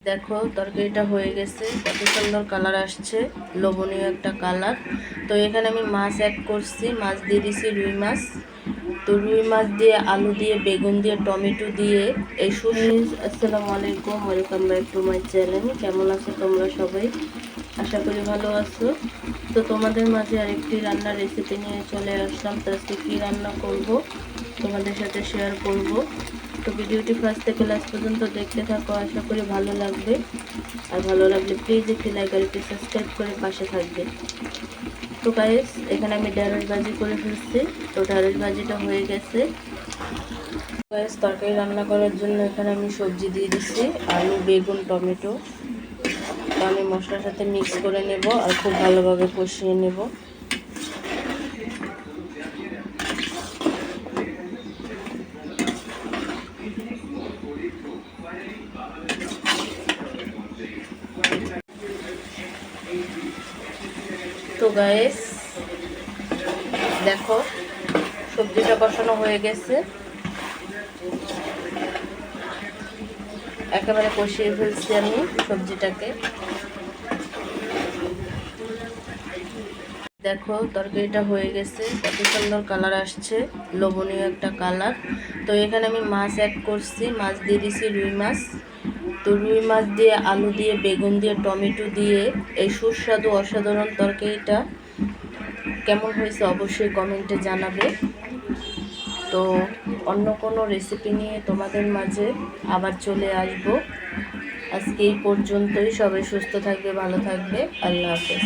দেখো তরকারিটা হয়ে গেছে, কত সুন্দর কালার আসছে, লোভনীয় একটা কালার। তো এখানে আমি মাছ অ্যাড করছি, মাছ দিয়ে দিছি রুই মাছ। তো রুই মাছ দিয়ে আলু দিয়ে বেগুন দিয়ে টমেটো দিয়ে এই আসসালামু আলাইকুম, welcome back to my channel. কেমন আছো তোমরা সবাই? আশা করি ভালো আছো। তো তোমাদের মাঝে আরেকটি রান্নার রেসিপি নিয়ে চলে আসলাম। তো আজকে কী রান্না করব তোমাদের সাথে শেয়ার করব। তো ভিডিওটি ফার্স্ট থেকে লাস্ট পর্যন্ত দেখতে থাকো, আশা করি ভালো লাগবে। আর ভালো লাগলে প্লিজ একটি লাইক আর একটি সাবস্ক্রাইব করে পাশে থাকবে। তো গাইস, এখানে আমি ঢেঁড়স ভাজি করে ফেলছি। তো ঢেঁড়স ভাজিটা হয়ে গেছে। গাইস, তরকারি রান্না করার জন্য এখানে আমি সবজি দিয়ে দিচ্ছি, আলু বেগুন টমেটো। তো আমি মশলার সাথে মিক্স করে নেব আর খুব ভালোভাবে কষিয়ে নেব। তো গাইস দেখো, সবজিটা কষানো হয়ে গেছে, একেবারে কষিয়ে ফেলছি আমি সবজিটাকে। দেখো তরকারিটা হয়ে গেছে, কত সুন্দর কালার আসছে, লোভনীয় একটা কালার। তো এখানে আমি মাছ অ্যাড করছি, মাছ দিয়ে দিছি রুই মাছ। তো রুই মাছ দিয়ে আলু দিয়ে বেগুন দিয়ে টমেটো দিয়ে এই সুস্বাদু অসাধারণ তরকারিটা কেমন হয়েছে অবশ্যই কমেন্টে জানাবে। তো অন্য কোনো রেসিপি নিয়ে তোমাদের মাঝে আবার চলে আসব। আজকে এই পর্যন্তই। সবাই সুস্থ থাকবে, ভালো থাকবে। আল্লাহ হাফেজ।